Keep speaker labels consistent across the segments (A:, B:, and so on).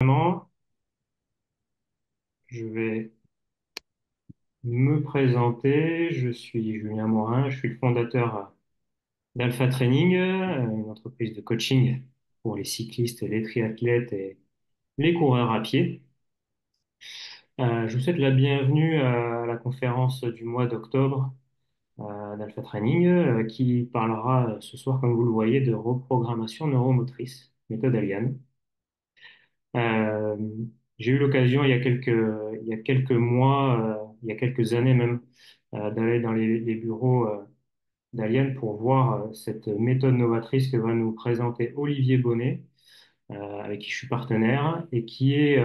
A: Vraiment, je vais me présenter. Je suis Julien Morin, je suis le fondateur d'Alpha Training, une entreprise de coaching pour les cyclistes, les triathlètes et les coureurs à pied. Je vous souhaite la bienvenue à la conférence du mois d'octobre d'Alpha Training, qui parlera ce soir, comme vous le voyez, de reprogrammation neuromotrice, méthode Aliane. Euh, j'ai eu l'occasion il y a quelques mois, il y a quelques années même, d'aller dans les bureaux d'Aliane pour voir cette méthode novatrice que va nous présenter Olivier Bonnet, avec qui je suis partenaire, et qui est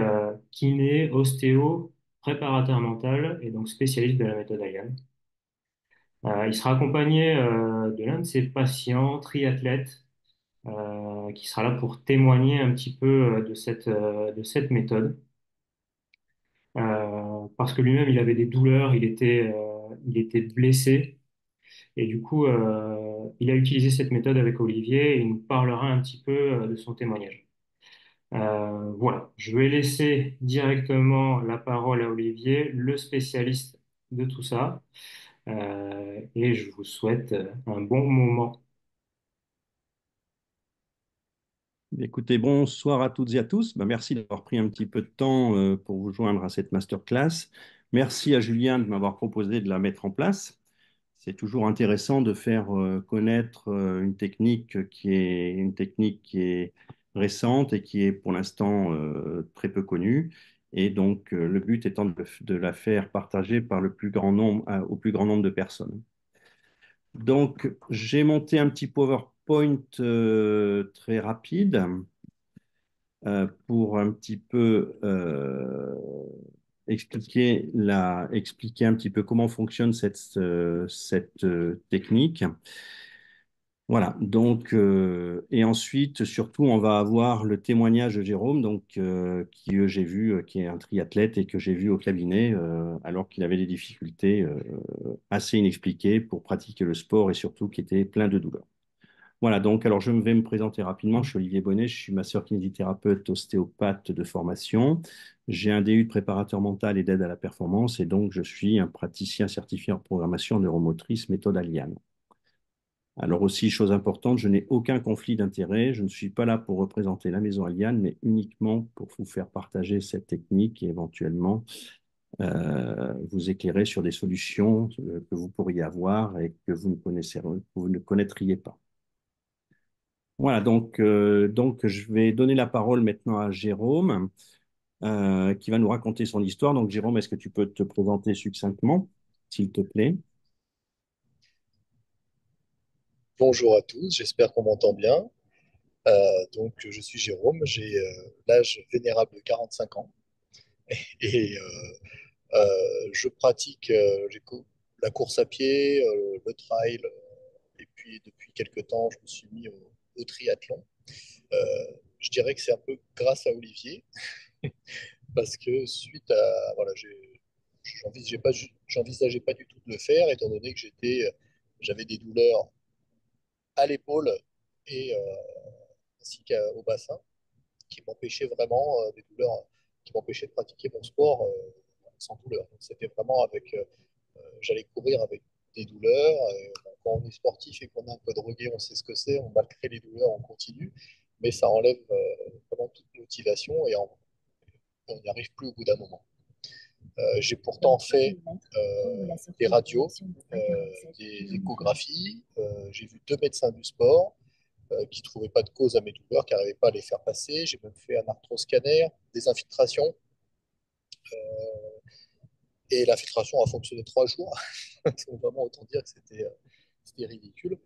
A: kiné, ostéo, préparateur mental et donc spécialiste de la méthode Aliane. Il sera accompagné de l'un de ses patients, triathlète, qui sera là pour témoigner un petit peu de cette méthode. Parce que lui-même, il avait des douleurs, il était blessé. Et du coup, il a utilisé cette méthode avec Olivier et il nous parlera un petit peu de son témoignage. Voilà, je vais laisser directement la parole à Olivier, le spécialiste de tout ça. Et je vous souhaite un bon moment.
B: Écoutez, bonsoir à toutes et à tous. Merci d'avoir pris un petit peu de temps pour vous joindre à cette masterclass. Merci à Julien de m'avoir proposé de la mettre en place. C'est toujours intéressant de faire connaître une technique qui est récente et qui est pour l'instant très peu connue. Et donc, le but étant de la faire partager par le plus grand nombre, au plus grand nombre de personnes. Donc, j'ai monté un petit PowerPoint très rapide pour un petit peu expliquer un petit peu comment fonctionne cette technique. Voilà, donc, et ensuite, surtout, on va avoir le témoignage de Jérôme, donc, j'ai vu, qui est un triathlète et que j'ai vu au cabinet, alors qu'il avait des difficultés assez inexpliquées pour pratiquer le sport et surtout qui était plein de douleurs. Voilà, donc alors je vais me présenter rapidement. Je suis Olivier Bonnet, je suis masseur kinésithérapeute ostéopathe de formation. J'ai un DU de préparateur mental et d'aide à la performance et donc je suis un praticien certifié en programmation neuromotrice méthode Aliane. Alors aussi, chose importante, je n'ai aucun conflit d'intérêt. Je ne suis pas là pour représenter la maison Aliane, mais uniquement pour vous faire partager cette technique et éventuellement vous éclairer sur des solutions que vous pourriez avoir et que vous ne connaîtriez pas. Voilà, donc je vais donner la parole maintenant à Jérôme, qui va nous raconter son histoire. Donc, Jérôme, est-ce que tu peux te présenter succinctement, s'il te plaît?
C: Bonjour à tous, j'espère qu'on m'entend bien. Je suis Jérôme, j'ai l'âge vénérable de 45 ans et je pratique la course à pied, le trail, et puis depuis quelques temps, je me suis mis au triathlon. Euh, je dirais que c'est un peu grâce à Olivier, parce que suite à, voilà, j'envisageais pas du tout de le faire, étant donné que j'avais des douleurs à l'épaule et ainsi qu'au bassin, qui m'empêchait vraiment des douleurs, qui m'empêchaient de pratiquer mon sport sans douleur. Donc c'était vraiment j'allais courir avec des douleurs. Quand on est sportif et qu'on est un peu drogué, on sait ce que c'est. Malgré les douleurs, on continue, mais ça enlève vraiment toute motivation et on n'y arrive plus au bout d'un moment. J'ai pourtant fait des radios, des échographies. J'ai vu deux médecins du sport qui ne trouvaient pas de cause à mes douleurs, qui n'arrivaient pas à les faire passer. J'ai même fait un arthroscanner, des infiltrations. Et l'infiltration a fonctionné 3 jours. Donc vraiment, autant dire que c'était ridicule.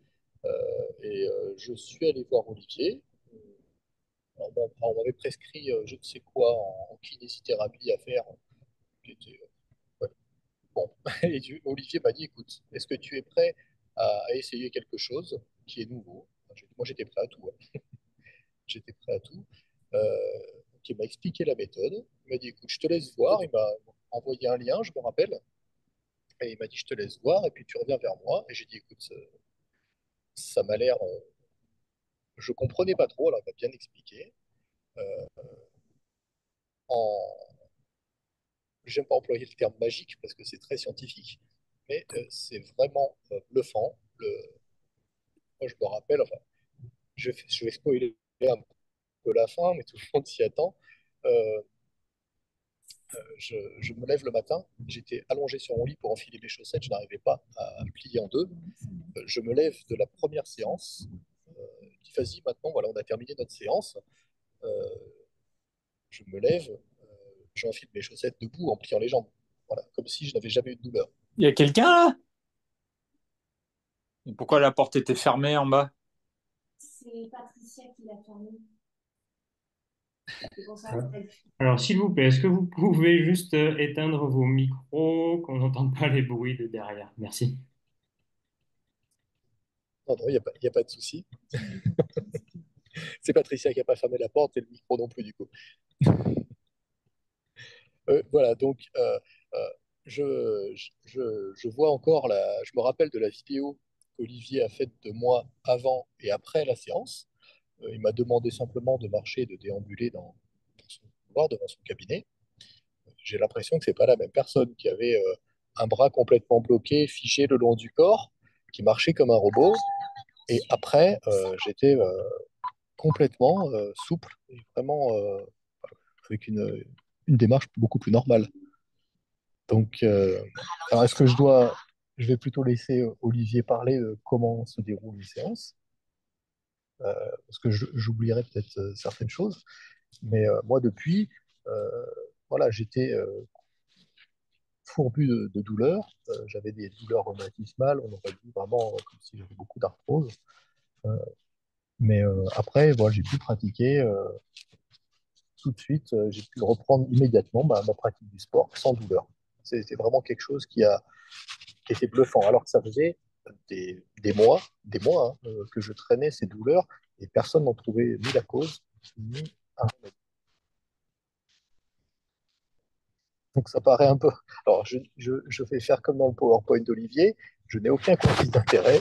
C: Je suis allé voir Olivier. On m'avait prescrit je ne sais quoi en kinésithérapie à faire. Qui était, ouais, bon. Et Olivier m'a dit, écoute, est-ce que tu es prêt à essayer quelque chose qui est nouveau? Moi, j'étais prêt à tout. Ouais. J'étais prêt à tout. Donc, il m'a expliqué la méthode. Il m'a dit, écoute, je te laisse voir. Il m'a envoyé un lien, je me rappelle. Et il m'a dit, je te laisse voir et puis tu reviens vers moi. Et j'ai dit, écoute, ça m'a l'air. Je comprenais pas trop, alors il m'a bien expliqué. en, j'aime pas employer le terme magique parce que c'est très scientifique, mais c'est vraiment bluffant. Moi, je me rappelle, enfin, je vais spoiler un peu la fin, mais tout le monde s'y attend. Euh, je me lève le matin, j'étais allongé sur mon lit pour enfiler mes chaussettes, je n'arrivais pas à me plier en deux. Je me lève de la première séance, je dis vas-y, maintenant, voilà, on a terminé notre séance. Euh, je me lève, j'enfile mes chaussettes debout en pliant les jambes. Voilà, comme si je n'avais jamais eu de douleur.
D: Il y a quelqu'un là? Pourquoi la porte était fermée en bas?
E: C'est Patricia qui l'a fermé. C'est pour ça
A: Alors,
E: que
A: alors, s'il vous plaît, est-ce que vous pouvez juste éteindre vos micros, qu'on n'entende pas les bruits de derrière? Merci.
C: Non, non, il y a pas de souci. C'est Patricia qui n'a pas fermé la porte et le micro non plus, du coup. Voilà, donc euh, je vois encore je me rappelle de la vidéo qu'Olivier a faite de moi avant et après la séance. Il m'a demandé simplement de marcher, de déambuler dans son couloir, devant son cabinet. J'ai l'impression que c'est pas la même personne qui avait un bras complètement bloqué, figé le long du corps, qui marchait comme un robot. Et après, j'étais complètement souple et vraiment avec une démarche beaucoup plus normale. Donc, alors est-ce que je vais plutôt laisser Olivier parler de comment se déroule une séance, parce que j'oublierai peut-être certaines choses. Mais moi, depuis, euh, voilà, j'étais fourbu de douleurs. J'avais des douleurs rhumatismales, on aurait dit vraiment comme si j'avais beaucoup d'arthrose. Euh, mais après, voilà, j'ai pu pratiquer tout de suite, j'ai pu reprendre immédiatement ma pratique du sport sans douleur. C'était vraiment quelque chose qui était bluffant, alors que ça faisait des mois que je traînais ces douleurs et personne n'en trouvait ni la cause, ni un remède. Donc ça paraît un peu. Alors je vais faire comme dans le PowerPoint d'Olivier, je n'ai aucun conflit d'intérêt,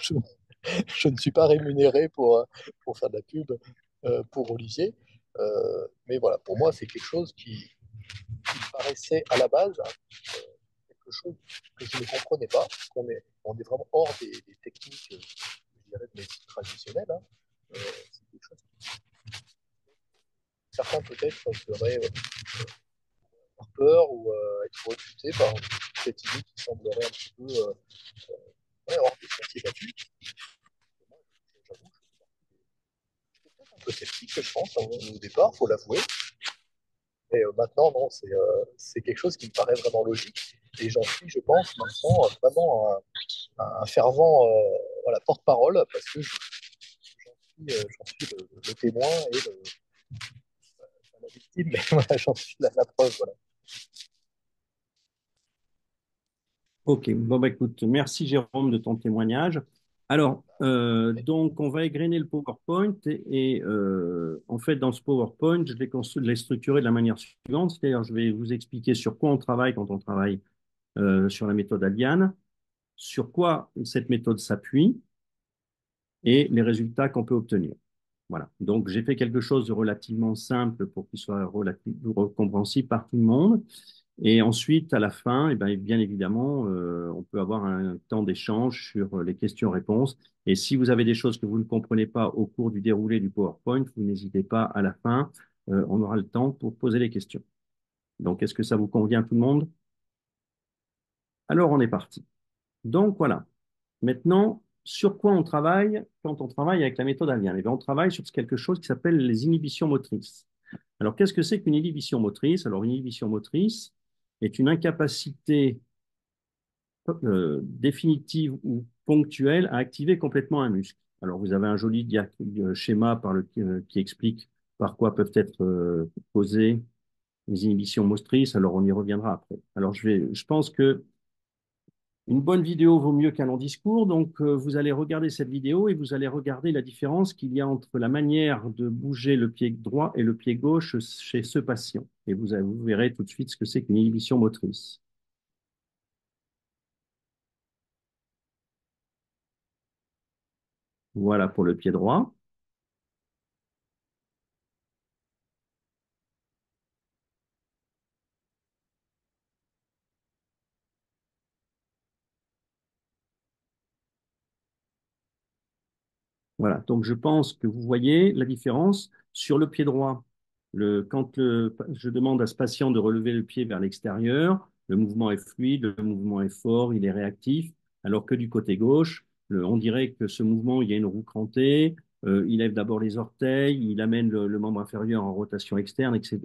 C: je, je ne suis pas rémunéré pour faire de la pub pour Olivier. Mais voilà, pour moi, c'est quelque chose qui me paraissait à la base quelque chose que je ne comprenais pas. On est vraiment hors des techniques, je dirais, de médecine traditionnelle. Hein. C'est quelque chose que certains peut-être seraient avoir peur ou être rebutés par cette idée qui semblerait un petit peu ouais, hors des sentiers battus. Moi, j'avoue, j'étais peut-être un peu sceptique, je pense, au départ, il faut l'avouer. Et maintenant, non, c'est quelque chose qui me paraît vraiment logique. Et j'en suis, je pense, maintenant, vraiment un fervent voilà, porte-parole parce que j'en suis le témoin et pas la victime, mais voilà, j'en suis la preuve. Voilà.
B: Ok, bon bah écoute, merci Jérôme de ton témoignage. Alors, donc on va égrener le PowerPoint en fait dans ce PowerPoint, je l'ai structuré de la manière suivante, c'est-à-dire je vais vous expliquer sur quoi on travaille quand on travaille sur la méthode Aliane, sur quoi cette méthode s'appuie et les résultats qu'on peut obtenir. Voilà, donc j'ai fait quelque chose de relativement simple pour qu'il soit relativement compréhensible par tout le monde. Et ensuite, à la fin, eh bien évidemment, on peut avoir un temps d'échange sur les questions-réponses. Et si vous avez des choses que vous ne comprenez pas au cours du déroulé du PowerPoint, vous n'hésitez pas à la fin, on aura le temps pour poser les questions. Donc, est-ce que ça vous convient tout le monde? Alors, on est parti. Donc, voilà. Maintenant, sur quoi on travaille quand on travaille avec la méthode Allian? Eh bien, on travaille sur quelque chose qui s'appelle les inhibitions motrices. Alors, qu'est-ce que c'est qu'une inhibition motrice? Alors, une inhibition motrice est une incapacité définitive ou ponctuelle à activer complètement un muscle. Alors, vous avez un joli schéma qui explique par quoi peuvent être causées les inhibitions motrices. Alors, on y reviendra après. Alors, je pense que une bonne vidéo vaut mieux qu'un long discours. Donc, vous allez regarder cette vidéo et vous allez regarder la différence qu'il y a entre la manière de bouger le pied droit et le pied gauche chez ce patient. Et vous verrez tout de suite ce que c'est qu'une inhibition motrice. Voilà pour le pied droit. Voilà, donc je pense que vous voyez la différence sur le pied droit. Je demande à ce patient de relever le pied vers l'extérieur, le mouvement est fluide, le mouvement est fort, il est réactif, alors que du côté gauche, on dirait que ce mouvement, il y a une roue crantée, il lève d'abord les orteils, il amène le membre inférieur en rotation externe, etc.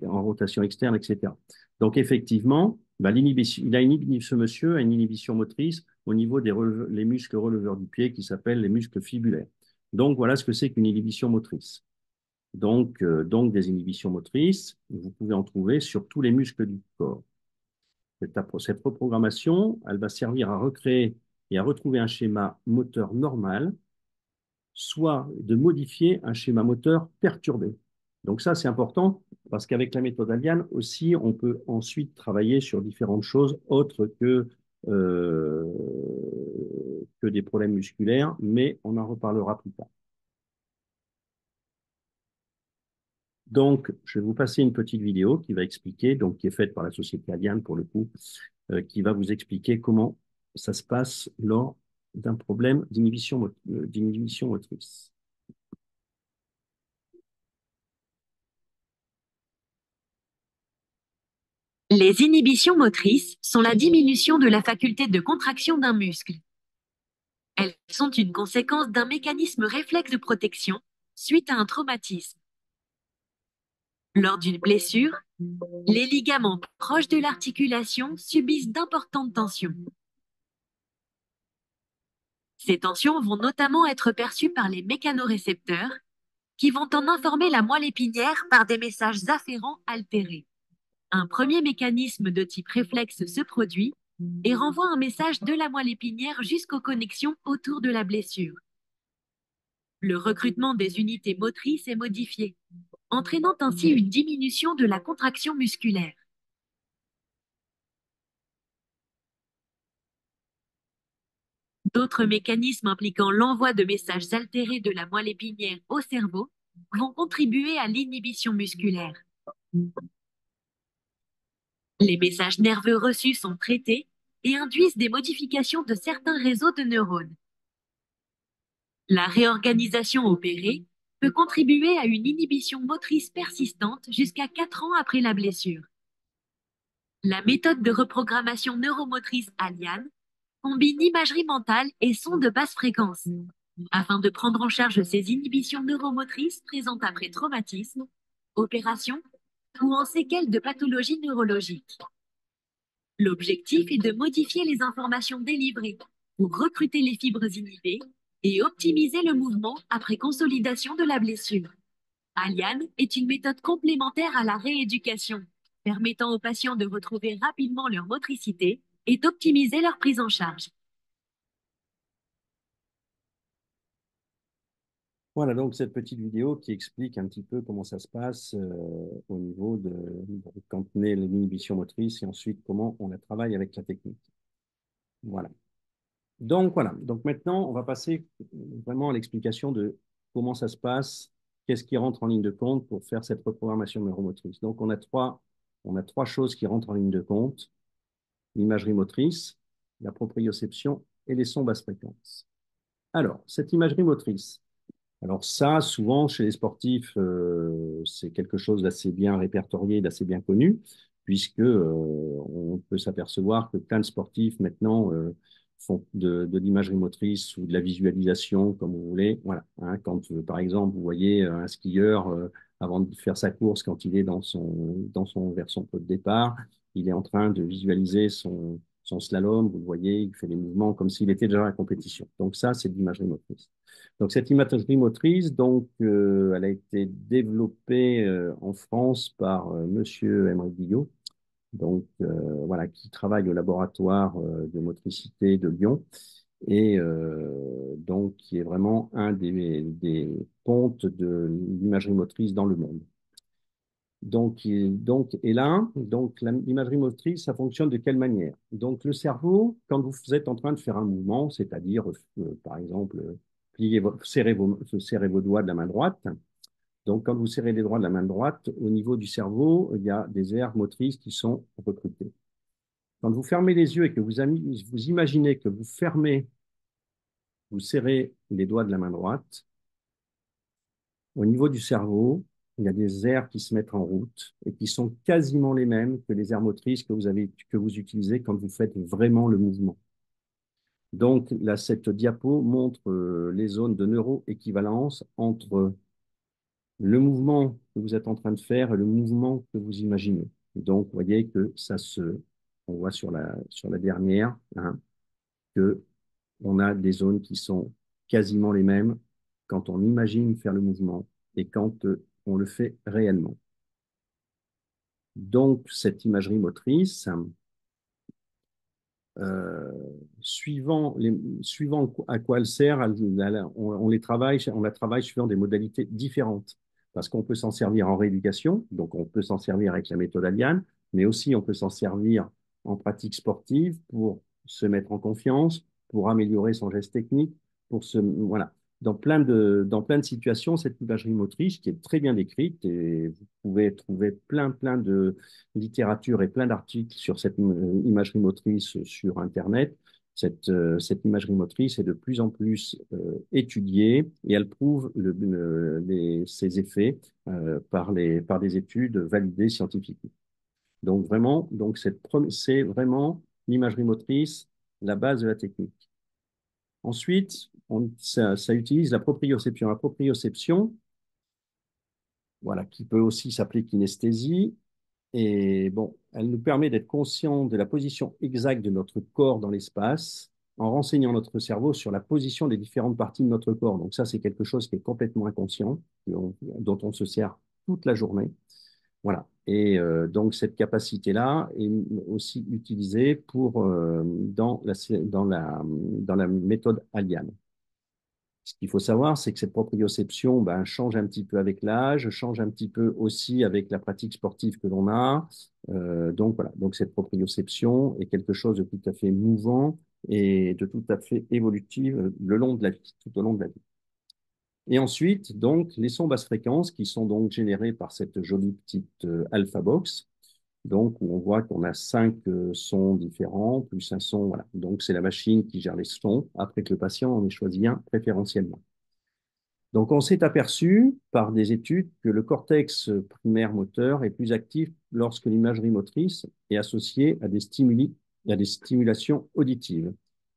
B: Donc effectivement, bah, ce monsieur a une inhibition motrice au niveau les muscles releveurs du pied qui s'appellent les muscles fibulaires. Donc, voilà ce que c'est qu'une inhibition motrice. Donc, des inhibitions motrices, vous pouvez en trouver sur tous les muscles du corps. Cette reprogrammation, elle va servir à recréer et à retrouver un schéma moteur normal, soit de modifier un schéma moteur perturbé. Donc ça, c'est important parce qu'avec la méthode Aliane aussi, on peut ensuite travailler sur différentes choses autres euh, que des problèmes musculaires, mais on en reparlera plus tard. Donc, je vais vous passer une petite vidéo qui va expliquer, donc qui est faite par la société Aliane pour le coup, qui va vous expliquer comment ça se passe lors d'un problème d'inhibition motrice.
F: Les inhibitions motrices sont la diminution de la faculté de contraction d'un muscle. Elles sont une conséquence d'un mécanisme réflexe de protection suite à un traumatisme. Lors d'une blessure, les ligaments proches de l'articulation subissent d'importantes tensions. Ces tensions vont notamment être perçues par les mécanorécepteurs qui vont en informer la moelle épinière par des messages afférents altérés. Un premier mécanisme de type réflexe se produit et renvoie un message de la moelle épinière jusqu'aux connexions autour de la blessure. Le recrutement des unités motrices est modifié, entraînant ainsi une diminution de la contraction musculaire. D'autres mécanismes impliquant l'envoi de messages altérés de la moelle épinière au cerveau vont contribuer à l'inhibition musculaire. Les messages nerveux reçus sont traités et induisent des modifications de certains réseaux de neurones. La réorganisation opérée peut contribuer à une inhibition motrice persistante jusqu'à 4 ans après la blessure. La méthode de reprogrammation neuromotrice Aliane combine imagerie mentale et sons de basse fréquence afin de prendre en charge ces inhibitions neuromotrices présentes après traumatisme, opération ou en séquelles de pathologie neurologique. L'objectif est de modifier les informations délivrées pour recruter les fibres inhibées et optimiser le mouvement après consolidation de la blessure. Aliane est une méthode complémentaire à la rééducation, permettant aux patients de retrouver rapidement leur motricité et d'optimiser leur prise en charge.
B: Voilà donc cette petite vidéo qui explique un petit peu comment ça se passe au niveau de quand on est l'inhibition motrice et ensuite comment on la travaille avec la technique. Voilà. Voilà. Donc maintenant, on va passer vraiment à l'explication de comment ça se passe, qu'est-ce qui rentre en ligne de compte pour faire cette reprogrammation neuromotrice. Donc on a trois choses qui rentrent en ligne de compte, l'imagerie motrice, la proprioception et les sons basse fréquence. Alors, cette imagerie motrice, alors ça, souvent, chez les sportifs, c'est quelque chose d'assez bien répertorié, d'assez bien connu, puisque on peut s'apercevoir que plein de sportifs maintenant font de l'imagerie motrice ou de la visualisation, comme vous voulez. Voilà. Hein, quand, par exemple, vous voyez un skieur, avant de faire sa course, quand il est vers son pot de départ, il est en train de visualiser son slalom, vous le voyez, il fait des mouvements comme s'il était déjà à la compétition. Donc ça, c'est de l'imagerie motrice. Donc cette imagerie motrice, elle a été développée en France par Monsieur Émeric Guillot, voilà, qui travaille au laboratoire de motricité de Lyon et donc qui est vraiment un des pontes de l'imagerie motrice dans le monde. L'imagerie motrice, ça fonctionne de quelle manière? Donc, le cerveau, quand vous êtes en train de faire un mouvement, c'est-à-dire, par exemple, serrer vos doigts de la main droite. Donc, quand vous serrez les doigts de la main droite, au niveau du cerveau, il y a des aires motrices qui sont recrutées. Quand vous fermez les yeux et que vous imaginez que vous serrez les doigts de la main droite, au niveau du cerveau, il y a des aires qui se mettent en route et qui sont quasiment les mêmes que les aires motrices que vous utilisez quand vous faites vraiment le mouvement. Donc, là, cette diapo montre les zones de neuroéquivalence entre le mouvement que vous êtes en train de faire et le mouvement que vous imaginez. Donc, vous voyez que on voit sur la dernière, hein, que on a des zones qui sont quasiment les mêmes quand on imagine faire le mouvement et quand on le fait réellement. Donc, cette imagerie motrice, euh, suivant à quoi elle sert, on la travaille suivant des modalités différentes. Parce qu'on peut s'en servir en rééducation, donc on peut s'en servir avec la méthode Aliane, mais aussi on peut s'en servir en pratique sportive pour se mettre en confiance, pour améliorer son geste technique, voilà. Dans plein de situations, cette imagerie motrice qui est très bien décrite, et vous pouvez trouver plein de littérature et plein d'articles sur cette imagerie motrice sur Internet. Cette imagerie motrice est de plus en plus étudiée et elle prouve ses effets par des études validées scientifiquement. Donc vraiment, c'est vraiment l'imagerie motrice, la base de la technique. Ensuite, ça utilise la proprioception. La proprioception, voilà, qui peut aussi s'appeler kinesthésie. Et bon, elle nous permet d'être conscient de la position exacte de notre corps dans l'espace en renseignant notre cerveau sur la position des différentes parties de notre corps. Donc ça, c'est quelque chose qui est complètement inconscient, dont on se sert toute la journée. Voilà. Et donc cette capacité-là est aussi utilisée dans la méthode Aliane. Ce qu'il faut savoir, c'est que cette proprioception change un petit peu avec l'âge, change un petit peu aussi avec la pratique sportive que l'on a. Donc voilà, donc cette proprioception est quelque chose de tout à fait mouvant et de tout à fait évolutif le long de la vie, tout au long de la vie. Et ensuite, donc, les sons basse fréquence qui sont donc générés par cette jolie petite alpha box, donc où on voit qu'on a 5 sons différents, plus un son, voilà. Donc c'est la machine qui gère les sons après que le patient en ait choisi un préférentiellement. Donc, on s'est aperçu par des études que le cortex primaire moteur est plus actif lorsque l'imagerie motrice est associée à des stimuli et à des stimulations auditives.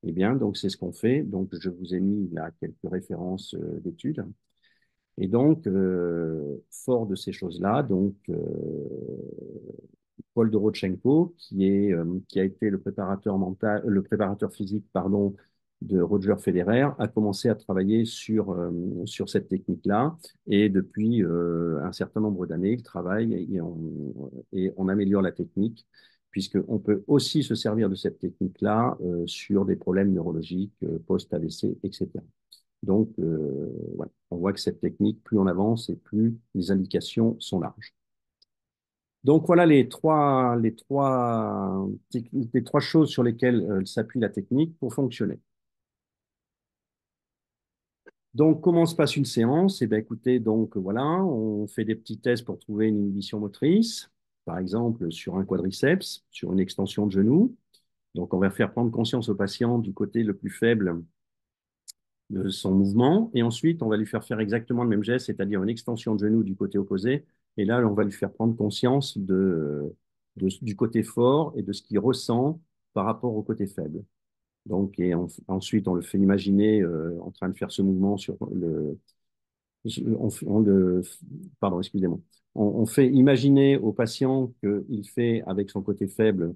B: Eh bien, donc c'est ce qu'on fait. Donc, je vous ai mis là quelques références d'études. Et donc, fort de ces choses-là, Paul Dorochenko, qui a été le préparateur physique, pardon, de Roger Federer, a commencé à travailler sur cette technique-là. Et depuis un certain nombre d'années, il travaille et on améliore la technique, puisqu'on peut aussi se servir de cette technique-là sur des problèmes neurologiques, post-AVC, etc. Donc, voilà, on voit que cette technique, plus on avance et plus les indications sont larges. Donc voilà les trois choses sur lesquelles s'appuie la technique pour fonctionner. Donc comment se passe une séance? Eh bien écoutez, donc voilà, on fait des petits tests pour trouver une inhibition motrice, par exemple sur un quadriceps, sur une extension de genou. Donc on va faire prendre conscience au patient du côté le plus faible de son mouvement, et ensuite on va lui faire exactement le même geste, c'est-à-dire une extension de genou du côté opposé, et là on va lui faire prendre conscience du côté fort et de ce qu'il ressent par rapport au côté faible. Donc, ensuite on le fait imaginer en train de faire ce mouvement sur on le, pardon, excusez-moi. On fait imaginer au patient qu'il fait avec son côté faible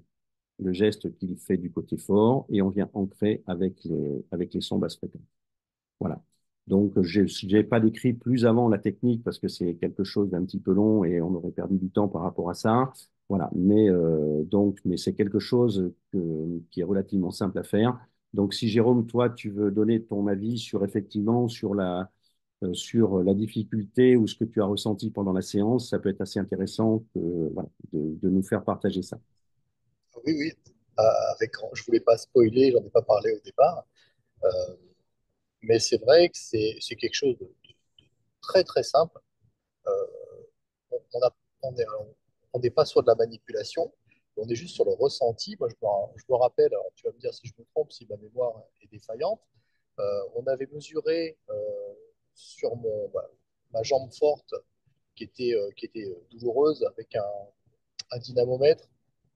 B: le geste qu'il fait du côté fort, et on vient ancrer avec les sons basse fréquence. Voilà. Donc, je n'ai pas décrit plus avant la technique parce que c'est quelque chose d'un petit peu long et on aurait perdu du temps par rapport à ça. Voilà. Mais c'est quelque chose qui est relativement simple à faire. Donc, si Jérôme, toi, tu veux donner ton avis sur effectivement sur la difficulté ou ce que tu as ressenti pendant la séance, ça peut être assez intéressant voilà, de nous faire partager ça.
C: Oui, oui, je voulais pas spoiler, j'en ai pas parlé au départ, euh, mais c'est vrai que c'est quelque chose de très très simple. Euh, on a- on est- on n'est pas sur de la manipulation, on est juste sur le ressenti. Moi, je me rappelle, alors tu vas me dire si je me trompe, si ma mémoire est défaillante, on avait mesuré sur mon, bah, ma jambe forte qui était douloureuse avec un dynamomètre,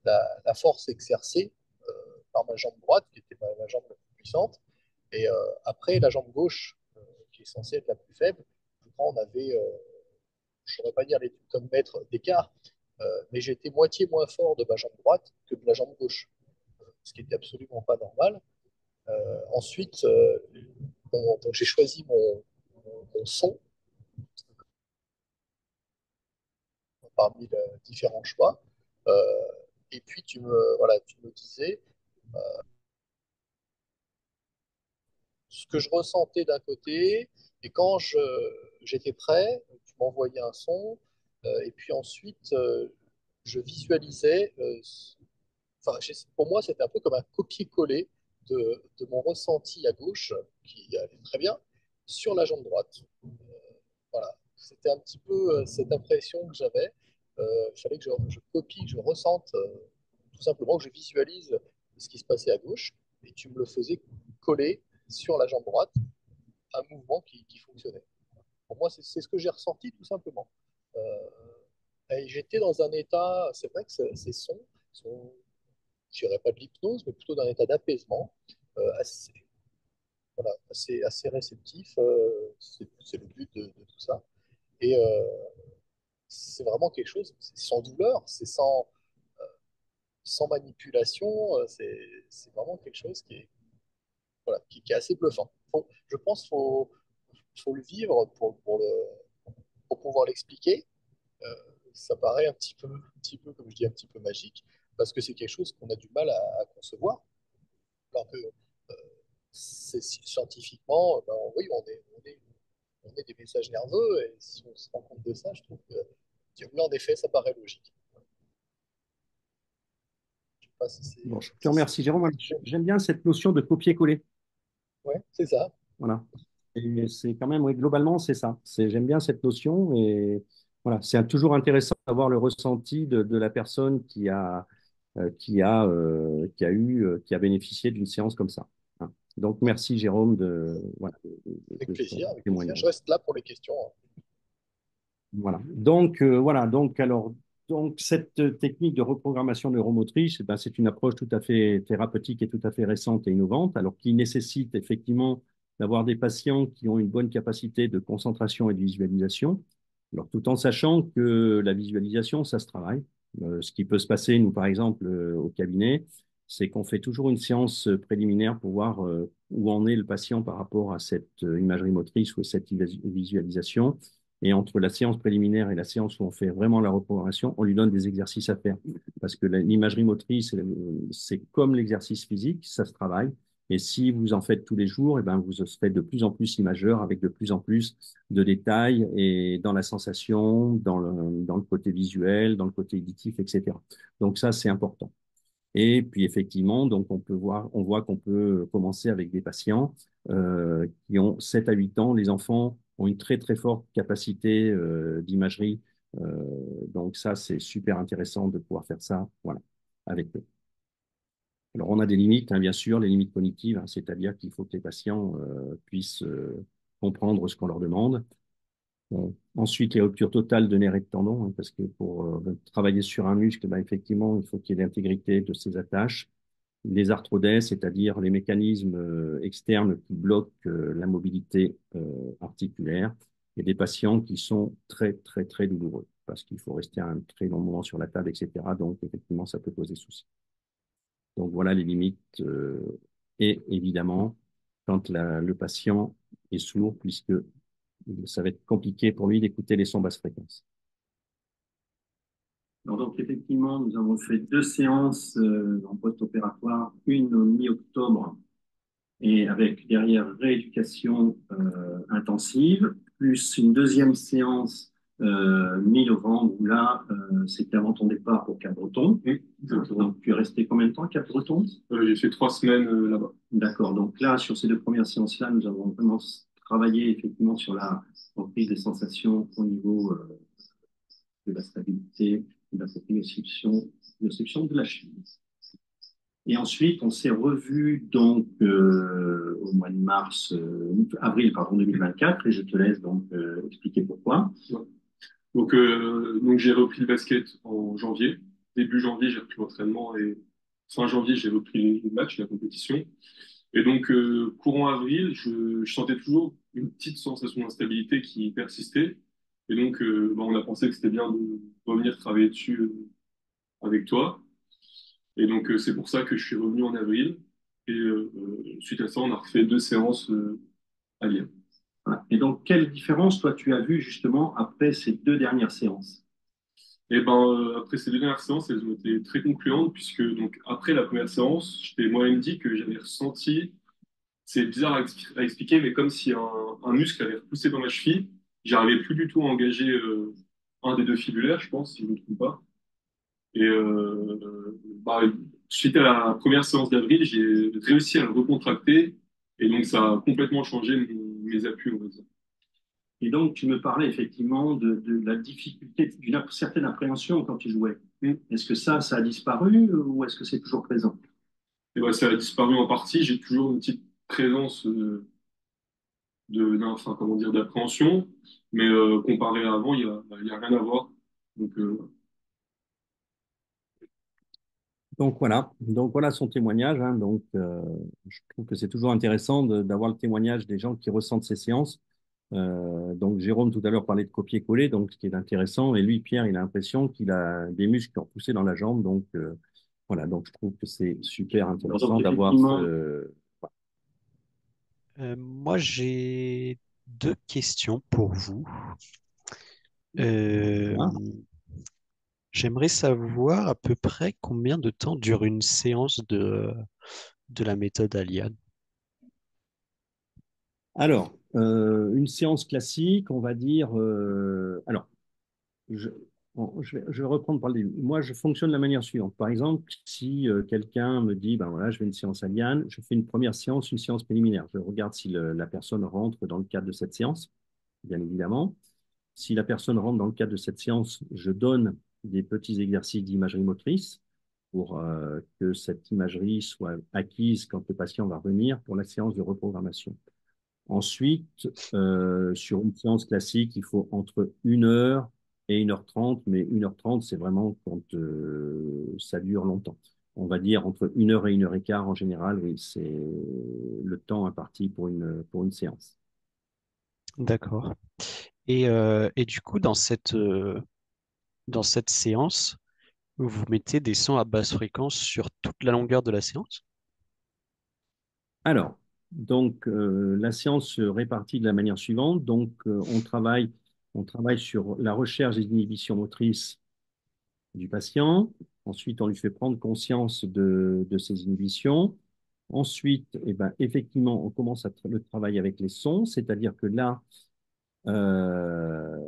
C: la force exercée par ma jambe droite, qui était ma jambe la plus puissante. Et après, la jambe gauche, qui est censée être la plus faible, je crois on avait, je ne saurais pas dire les newton-mètres d'écart, mais j'étais moitié moins fort de ma jambe droite que de la jambe gauche, ce qui était absolument pas normal. Ensuite, donc j'ai choisi mon son parmi les différents choix. Euh, et puis tu me disais ce que je ressentais d'un côté, et quand j'étais prêt, tu m'envoyais un son, et puis ensuite je visualisais. Enfin, pour moi, c'était un peu comme un copier-coller de mon ressenti à gauche, qui allait très bien, sur la jambe droite. Voilà, c'était un petit peu cette impression que j'avais. Il fallait que je copie, que je ressente, tout simplement que je visualise ce qui se passait à gauche, et tu me le faisais coller sur la jambe droite, un mouvement qui fonctionnait. Pour moi, c'est ce que j'ai ressenti tout simplement. Euh, et j'étais dans un état, c'est vrai que ces sons sont, je dirais pas de l'hypnose, mais plutôt d'un état d'apaisement, assez, voilà, assez réceptif. C'est le but de tout ça. Et c'est vraiment quelque chose, c'est sans douleur, c'est sans manipulation, c'est vraiment quelque chose voilà, qui est assez bluffant. Je pense qu'il faut le vivre pour pouvoir l'expliquer. Euh, Ça paraît comme je dis, un petit peu magique, parce que c'est quelque chose qu'on a du mal à concevoir, alors que scientifiquement, ben, oui, on est des messages nerveux, et si on se rend compte de ça, je trouve que, oui, en effet, ça paraît logique. Je sais pas si
B: Bon, je te
C: si c'est
B: remercie, Jérôme. Moi, j'aime bien cette notion de copier-coller.
C: ouais, c'est ça.
B: Voilà. Et c'est quand même, oui, globalement, c'est ça. J'aime bien cette notion et voilà, c'est toujours intéressant d'avoir le ressenti de la personne qui a bénéficié d'une séance comme ça. Hein. Donc, merci, Jérôme, voilà,
C: Avec
B: de ton
C: plaisir, avec plaisir. Je
B: témoignage.
C: reste là pour les questions, hein.
B: Voilà. Donc cette technique de reprogrammation neuromotrice, eh ben, c'est une approche tout à fait thérapeutique et tout à fait récente et innovante, alors qui nécessite effectivement d'avoir des patients qui ont une bonne capacité de concentration et de visualisation. Alors tout en sachant que la visualisation, ça se travaille. Ce qui peut se passer, nous par exemple, au cabinet, c'est qu'on fait toujours une séance préliminaire pour voir où en est le patient par rapport à cette imagerie motrice ou cette visualisation. Et entre la séance préliminaire et la séance où on fait vraiment la reprogrammation, on lui donne des exercices à faire. Parce que l'imagerie motrice, c'est comme l'exercice physique, ça se travaille. Et si vous en faites tous les jours, eh ben, vous serez de plus en plus imageur avec de plus en plus de détails et dans la sensation, dans le côté visuel, dans le côté auditif, etc. Donc ça, c'est important. Et puis effectivement, donc on voit qu'on peut commencer avec des patients qui ont 7 à 8 ans. Les enfants ont une très très forte capacité d'imagerie. Donc ça, c'est super intéressant de pouvoir faire ça, voilà, avec eux. Alors on a des limites, hein, bien sûr, les limites cognitives, hein, c'est-à-dire qu'il faut que les patients puissent comprendre ce qu'on leur demande. Bon. Ensuite, les ruptures totales de nerfs et de tendons, hein, parce que pour travailler sur un muscle, ben, effectivement, il faut qu'il y ait l'intégrité de ses attaches. Les arthrodèses, c'est-à-dire les mécanismes externes qui bloquent la mobilité articulaire, et des patients qui sont très, très, très douloureux, parce qu'il faut rester un très long moment sur la table, etc. Donc, effectivement, ça peut poser souci. Donc, voilà les limites. Et évidemment, quand le patient est sourd, puisque ça va être compliqué pour lui d'écouter les sons basse fréquence. Alors, donc, effectivement, nous avons fait 2 séances en post-opératoire, une au mi-octobre et avec derrière rééducation intensive, plus une deuxième séance mi-novembre où là, c'était avant ton départ au Cap-Breton. Oui, donc, tu es resté combien de temps à Cap-Breton?
G: J'ai fait 3 semaines là-bas.
B: D'accord. Donc là, sur ces 2 premières séances-là, nous avons vraiment travaillé effectivement sur la reprise des sensations au niveau de la stabilité, de la proprioception de la chimie. Et ensuite, on s'est revu donc au mois de mars, avril, pardon, 2024, et je te laisse donc expliquer pourquoi.
G: Ouais. Donc j'ai repris le basket en janvier. Début janvier, j'ai repris l'entraînement et fin janvier, j'ai repris les matchs, la compétition. Et donc, courant avril, je sentais toujours une petite sensation d'instabilité qui persistait. Et donc, on a pensé que c'était bien de revenir travailler dessus avec toi. Et donc, c'est pour ça que je suis revenu en avril. Et suite à ça, on a refait 2 séances à Lyon.
B: Voilà. Et donc, quelle différence, toi, tu as vu justement après ces 2 dernières séances?
G: Et après ces 2 dernières séances, elles ont été très concluantes, puisque donc, après la première séance, je t'ai moi-même dit que j'avais ressenti, c'est bizarre à expliquer, mais comme si un muscle avait repoussé dans ma cheville, j'arrivais plus du tout à engager un des deux fibulaires, je pense, si je ne me trompe pas. Et suite à la première séance d'avril, j'ai réussi à le recontracter, et donc ça a complètement changé mes appuis, on va dire.
B: Et donc, tu me parlais effectivement de la difficulté, d'une certaine appréhension quand tu jouais. Est-ce que ça a disparu ou est-ce que c'est toujours présent?
G: Et ça a disparu en partie. J'ai toujours une petite présence enfin, comment dire, d'appréhension, mais comparé à avant, il y a rien à voir. Donc,
B: Donc voilà son témoignage, hein. Donc, je trouve que c'est toujours intéressant d'avoir le témoignage des gens qui ressentent ces séances. Donc Jérôme tout à l'heure parlait de copier-coller, donc ce qui est intéressant. Et lui, Pierre, il a l'impression qu'il a des muscles qui ont poussé dans la jambe. Donc voilà, donc je trouve que c'est super intéressant d'avoir ce...
H: Moi, j'ai deux questions pour vous. Euh,
B: Voilà.
H: J'aimerais savoir à peu près combien de temps dure une séance de la méthode Aliad.
B: Alors, une séance classique, on va dire... alors, je, bon, je vais reprendre par le début. Moi, je fonctionne de la manière suivante. Par exemple, si quelqu'un me dit, ben voilà, je fais une séance à Liane, je fais une première séance, une séance préliminaire. Je regarde si la personne rentre dans le cadre de cette séance, bien évidemment. Si la personne rentre dans le cadre de cette séance, je donne des petits exercices d'imagerie motrice pour que cette imagerie soit acquise quand le patient va revenir pour la séance de reprogrammation. Ensuite, sur une séance classique, il faut entre 1 heure et 1h30, mais 1h30, c'est vraiment quand ça dure longtemps. On va dire entre 1 heure et 1 heure et quart en général, oui, c'est le temps imparti pour une séance.
H: D'accord. Et du coup, dans cette séance, vous mettez des sons à basse fréquence sur toute la longueur de la séance?
B: Alors, donc, la séance se répartit de la manière suivante. Donc, on travaille sur la recherche des inhibitions motrices du patient. Ensuite, on lui fait prendre conscience de ses inhibitions. Ensuite, eh ben, effectivement, on commence le travail avec les sons, c'est-à-dire que là, euh,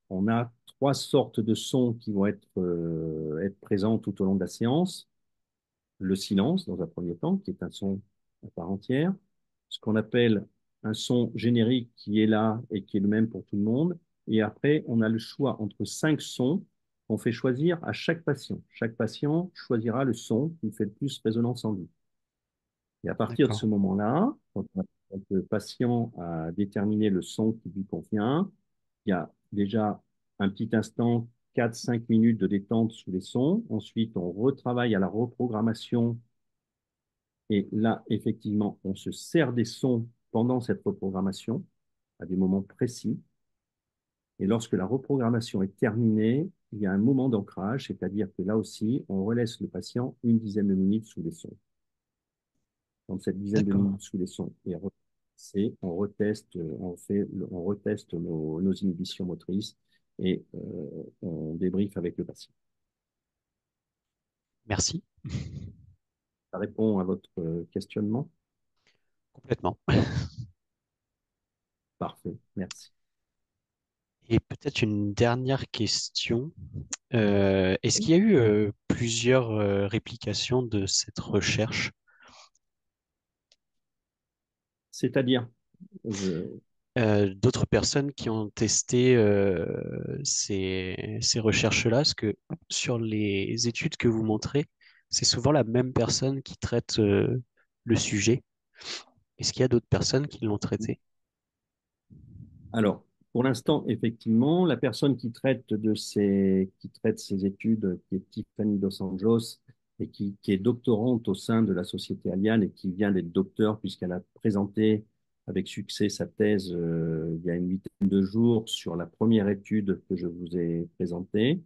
B: on a 3 sortes de sons qui vont être présents tout au long de la séance. Le silence, dans un premier temps, qui est un son à part entière. Ce qu'on appelle un son générique qui est là et qui est le même pour tout le monde. Et après, on a le choix entre 5 sons qu'on fait choisir à chaque patient. Chaque patient choisira le son qui fait le plus résonance en lui. Et à partir de
H: D'accord.
B: ce moment-là, quand le patient a déterminé le son qui lui convient, il y a déjà un petit instant, 4-5 minutes de détente sous les sons. Ensuite, on retravaille à la reprogrammation. Et là, effectivement, on se sert des sons pendant cette reprogrammation à des moments précis. Et lorsque la reprogrammation est terminée, il y a un moment d'ancrage, c'est-à-dire que là aussi, on relaisse le patient une dizaine de minutes sous les sons. Quand cette dizaine de
H: D'accord.
B: minutes sous les sons est repassée, on reteste nos inhibitions motrices et on débriefe avec le patient.
H: Merci.
B: Ça répond à votre questionnement?
H: Complètement.
B: Parfait, merci.
H: Et peut-être une dernière question. Est-ce qu'il y a eu plusieurs réplications de cette recherche?
B: C'est-à-dire, je,
H: D'autres personnes qui ont testé ces recherches-là? Parce que sur les études que vous montrez, c'est souvent la même personne qui traite le sujet. Est-ce qu'il y a d'autres personnes qui l'ont traité?
B: Alors, pour l'instant, effectivement, la personne qui traite ces études, qui est Tiffany Dos Anjos, et qui est doctorante au sein de la Société Aliane et qui vient d'être docteur puisqu'elle a présenté avec succès sa thèse il y a une vingtaine de jours sur la première étude que je vous ai présentée.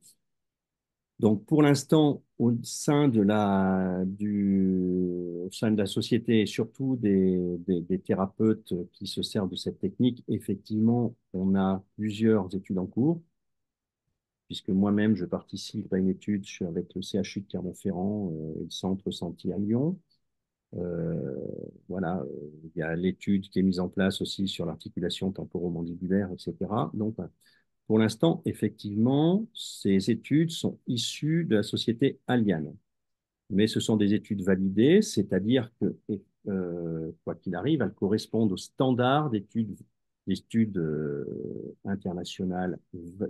B: Donc, pour l'instant, au sein de la société et surtout des thérapeutes qui se servent de cette technique, effectivement, on a plusieurs études en cours, puisque moi-même, je participe à une étude avec le CHU de Clermont-Ferrand et le Centre Senti à Lyon. Euh, voilà, il y a l'étude qui est mise en place aussi sur l'articulation temporomandibulaire, etc. Donc, pour l'instant, effectivement, ces études sont issues de la société Aliane. Mais ce sont des études validées, c'est-à-dire que, quoi qu'il arrive, elles correspondent aux standards d'études internationales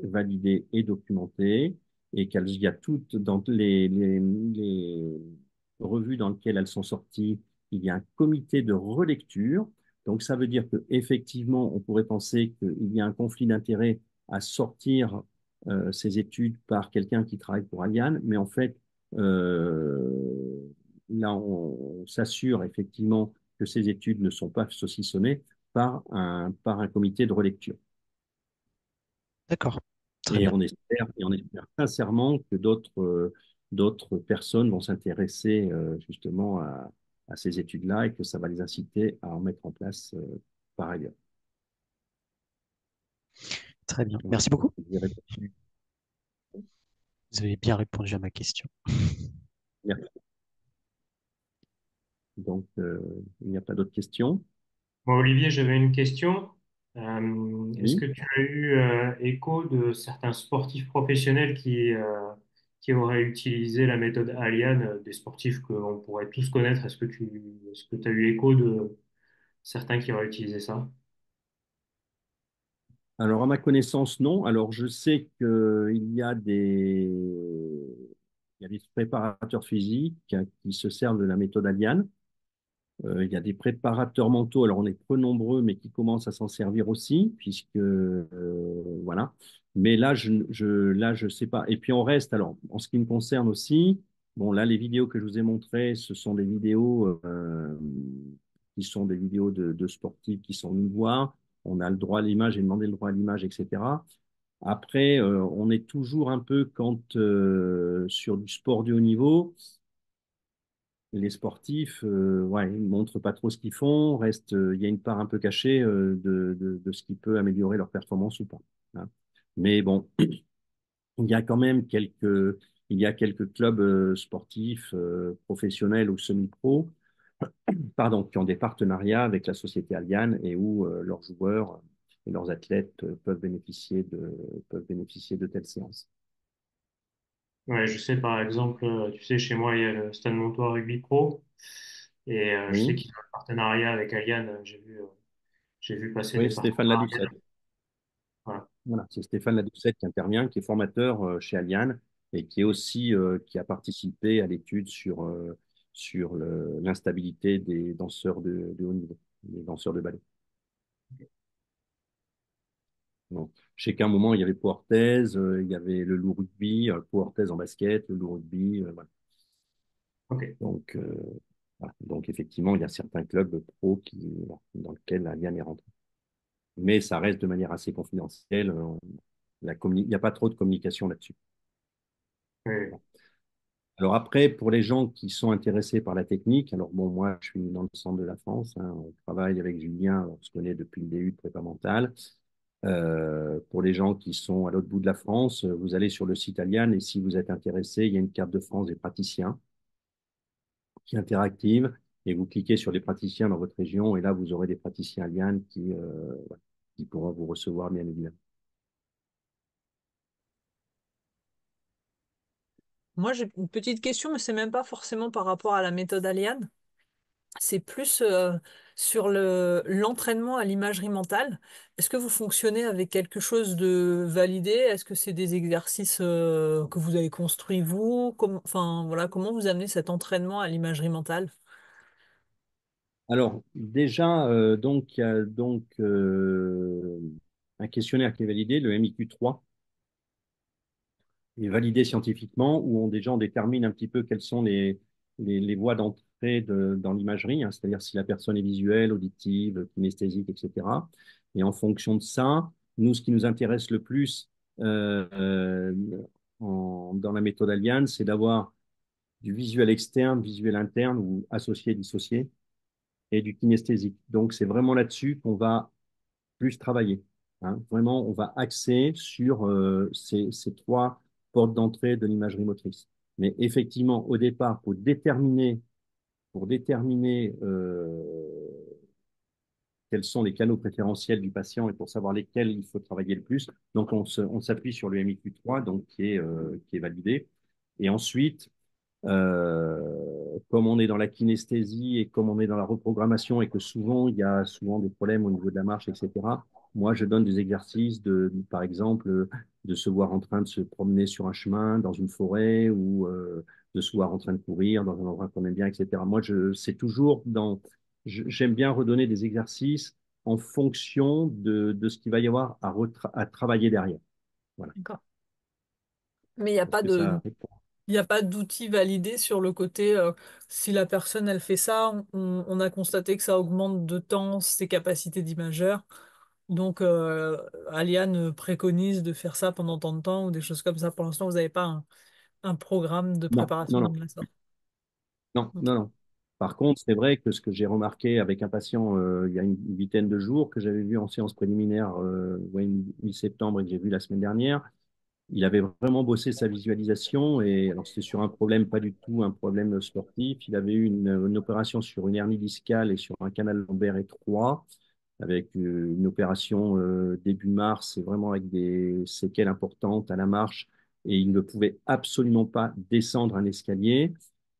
B: validées et documentées, et qu'il y a toutes dans les revues dans lesquelles elles sont sorties, il y a un comité de relecture. Donc, ça veut dire qu'effectivement, on pourrait penser qu'il y a un conflit d'intérêts à sortir ces études par quelqu'un qui travaille pour Aliane, mais en fait, là, on s'assure effectivement que ces études ne sont pas saucissonnées par un comité de relecture.
H: D'accord, très bien.
B: Et on espère sincèrement que d'autres personnes vont s'intéresser justement à ces études-là et que ça va les inciter à en mettre en place par ailleurs.
H: Très bien.
B: Voilà.
H: Merci beaucoup.
B: J'ai répondu.
H: Vous avez bien répondu à ma question.
B: Merci. Donc, il n'y a pas d'autres questions?
A: Moi, Olivier, j'avais une question. Est-ce que
B: Oui.
A: tu as eu écho de certains sportifs professionnels qui auraient utilisé la méthode Aliane, des sportifs qu'on pourrait tous connaître? Est-ce que tu as eu écho de certains qui auraient utilisé ça?
B: Alors, à ma connaissance, non. Alors, je sais il y a des préparateurs physiques qui se servent de la méthode Aliane. Il y a des préparateurs mentaux, alors on est peu nombreux, mais qui commencent à s'en servir aussi, puisque voilà. Mais là, je sais pas. Et puis on reste. Alors, en ce qui me concerne aussi, bon, là, les vidéos que je vous ai montrées, ce sont des vidéos qui sont des vidéos de sportifs qui sont venus voir. On a le droit à l'image et demandé le droit à l'image, etc. Après, on est toujours un peu quand sur du sport de haut niveau les sportifs, ouais, ils montrent pas trop ce qu'ils font, il y a une part un peu cachée de ce qui peut améliorer leur performance ou pas, hein. Mais bon, il y a quand même il y a quelques clubs sportifs professionnels ou semi-pro, pardon, qui ont des partenariats avec la société Allianz et où leurs joueurs et leurs athlètes peuvent bénéficier de telles séances.
A: Ouais, je sais par exemple, tu sais, chez moi, il y a le Stade Montois Rugby Pro et je sais
B: Oui,
A: qu'ils ont un partenariat avec Aliane. J'ai vu passer des
B: oui, Stéphane
A: partenariats.
B: Ladoucette.
A: Voilà.
B: Voilà, c'est Stéphane Ladoucette qui intervient, qui est formateur chez Allianz et qui est aussi qui a participé à l'étude sur l'instabilité des danseurs de haut niveau, des danseurs de ballet. Donc, je sais qu'à un moment, il y avait Pau Orthez, il y avait le Loup Rugby, Pau Orthez en basket, le Loup Rugby. Voilà.
A: Ok.
B: Donc, voilà. Donc, effectivement, il y a certains clubs pro dans lesquels Allianz est rentré. Mais ça reste de manière assez confidentielle. Il n'y a pas trop de communication là-dessus.
A: Oui.
B: Alors après, pour les gens qui sont intéressés par la technique, alors bon, moi, je suis dans le centre de la France, hein, on travaille avec Julien, on se connaît depuis le début de prépa mentale. Pour les gens qui sont à l'autre bout de la France, vous allez sur le site Aliane et si vous êtes intéressé, il y a une carte de France des praticiens qui est interactive et vous cliquez sur les praticiens dans votre région et là, vous aurez des praticiens Aliane voilà, qui pourront vous recevoir, bien évidemment.
I: Moi, j'ai une petite question, mais c'est même pas forcément par rapport à la méthode Aliane. c'est plus sur l'entraînement à l'imagerie mentale. Est-ce que vous fonctionnez avec quelque chose de validé? Est-ce que c'est des exercices que vous avez construits vous? Enfin, voilà, comment vous amenez cet entraînement à l'imagerie mentale?
B: Alors, déjà, donc, il y a donc un questionnaire qui est validé, le MIQ3, est validé scientifiquement, où des gens déterminent un petit peu quelles sont les voies d'entrée dans l'imagerie, hein, c'est-à-dire si la personne est visuelle, auditive, kinesthésique, etc. Et en fonction de ça, nous, ce qui nous intéresse le plus euh, euh, dans la méthode Aliane, c'est d'avoir du visuel externe, visuel interne ou associé, dissocié, et du kinesthésique. Donc, c'est vraiment là-dessus qu'on va plus travailler. Hein. Vraiment, on va axer sur ces trois portes d'entrée de l'imagerie motrice. Mais effectivement, au départ, pour déterminer quels sont les canaux préférentiels du patient et pour savoir lesquels il faut travailler le plus, donc on s'appuie sur le MIQ3, donc qui est validé. Et ensuite, comme on est dans la kinesthésie et comme on est dans la reprogrammation et que souvent il y a souvent des problèmes au niveau de la marche, etc. Moi, je donne des exercices par exemple, de se voir en train de se promener sur un chemin, dans une forêt ou de se voir en train de courir dans un endroit qu'on aime bien, etc. Moi, c'est toujours j'aime bien redonner des exercices en fonction de ce qu'il va y avoir à travailler derrière. Voilà.
I: D'accord. Mais il n'y a
B: Est-ce
I: pas
B: que ça
I: de,
B: répond?
I: il n'y a pas d'outil validé sur le côté, si la personne elle fait ça, on a constaté que ça augmente de temps ses capacités d'imageur. Donc, Aliane préconise de faire ça pendant tant de temps ou des choses comme ça. Pour l'instant, vous n'avez pas un programme de
B: Non, non,
I: préparation
B: non.
I: de la sorte.
B: Non,
I: Ok.
B: non, non. Par contre, c'est vrai que ce que j'ai remarqué avec un patient il y a une vingtaine de jours, que j'avais vu en séance préliminaire ouais, mi-septembre et que j'ai vu la semaine dernière, il avait vraiment bossé sa visualisation et alors c'était sur un problème, pas du tout un problème sportif. Il avait eu une opération sur une hernie discale et sur un canal lombaire étroit avec une opération début mars et vraiment avec des séquelles importantes à la marche et il ne pouvait absolument pas descendre un escalier.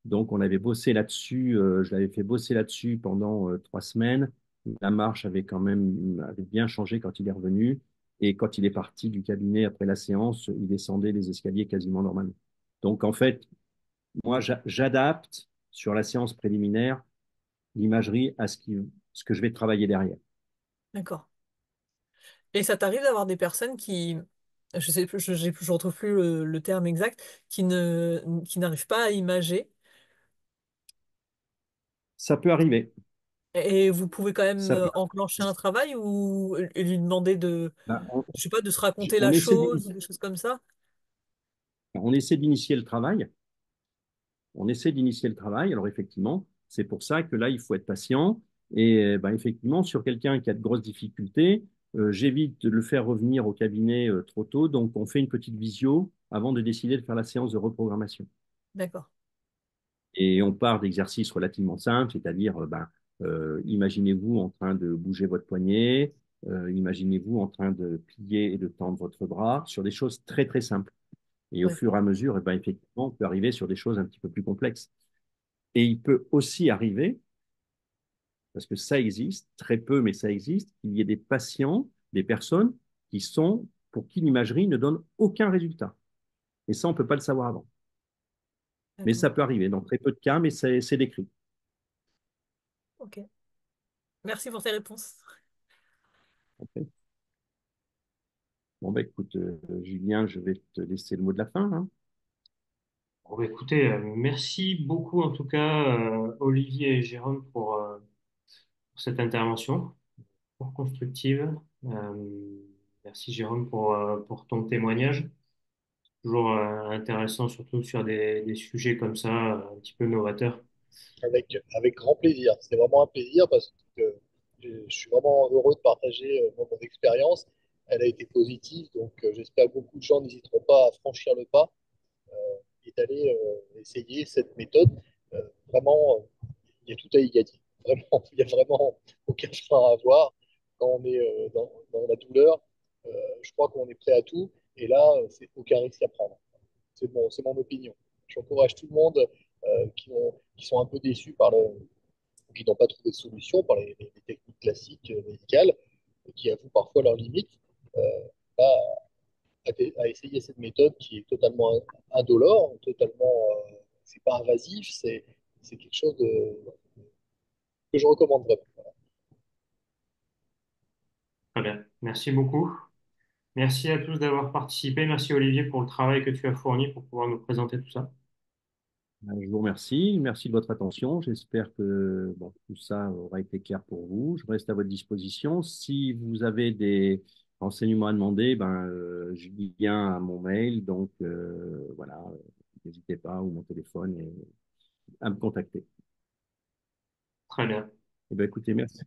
B: Donc on avait bossé là-dessus, je l'avais fait bosser là-dessus pendant 3 semaines. La marche avait bien changé quand il est revenu et quand il est parti du cabinet après la séance, il descendait les escaliers quasiment normalement. Donc en fait, moi j'adapte sur la séance préliminaire l'imagerie à ce que je vais travailler derrière.
I: D'accord. Et ça t'arrive d'avoir des personnes qui, je sais plus, je retrouve plus le terme exact, qui n'arrivent pas à imager.
B: Ça peut arriver.
I: Et vous pouvez quand même
B: Ça peut
I: enclencher un travail ou lui demander de,
B: Ben,
I: je sais pas, de se raconter la
B: on essaie
I: chose ou
B: d'initier
I: des choses comme ça.
B: on essaie d'initier le travail. On essaie d'initier le travail. Alors effectivement, c'est pour ça que là, il faut être patient. Et ben, effectivement, sur quelqu'un qui a de grosses difficultés, j'évite de le faire revenir au cabinet trop tôt. Donc, on fait une petite visio avant de décider de faire la séance de reprogrammation.
I: D'accord.
B: Et on part d'exercices relativement simples, c'est-à-dire, imaginez-vous en train de bouger votre poignet, imaginez-vous en train de plier et de tendre votre bras, sur des choses très, très simples. Et au
I: Ouais.
B: fur et à mesure, eh ben, effectivement, on peut arriver sur des choses un petit peu plus complexes. Et il peut aussi arriver, parce que ça existe, très peu, mais ça existe, qu'il y ait des patients, des personnes pour qui l'imagerie ne donne aucun résultat. Et ça, on ne peut pas le savoir avant. Mais
I: D'accord.
B: ça peut arriver dans très peu de cas, mais c'est décrit.
I: Ok. Merci pour tes réponses.
B: Ok. Bon, bah, écoute, Julien, je vais te laisser le mot de la fin, hein.
A: Bon, bah, écoutez, merci beaucoup en tout cas, Olivier et Jérôme, pour cette intervention, pour constructive. Merci Jérôme pour ton témoignage. Toujours intéressant, surtout sur des sujets comme ça, un petit peu novateurs.
C: Avec grand plaisir. C'est vraiment un plaisir parce que je suis vraiment heureux de partager mon expérience. Elle a été positive, donc j'espère que beaucoup de gens n'hésiteront pas à franchir le pas et d'aller essayer cette méthode. Vraiment, il y a tout à y gagner. Vraiment, il n'y a vraiment aucun frein à avoir. Quand on est dans la douleur, je crois qu'on est prêt à tout. Et là, c'est aucun risque à prendre. C'est mon opinion. J'encourage tout le monde qui sont un peu déçus qui n'ont pas trouvé de solution par les techniques classiques médicales, et qui avouent parfois leurs limites, euh, là, à essayer cette méthode qui est totalement indolore, totalement, c'est pas invasif, c'est quelque chose que je recommande vraiment.
A: Très bien. Merci beaucoup. Merci à tous d'avoir participé. Merci Olivier pour le travail que tu as fourni pour pouvoir nous présenter tout ça.
B: Je vous remercie. Merci de votre attention. J'espère que bon, tout ça aura été clair pour vous. Je reste à votre disposition. Si vous avez des renseignements à demander, je dis bien à mon mail. Donc, voilà, n'hésitez pas, ou mon téléphone, à me contacter.
A: Très bien.
B: Eh bien, écoutez, merci.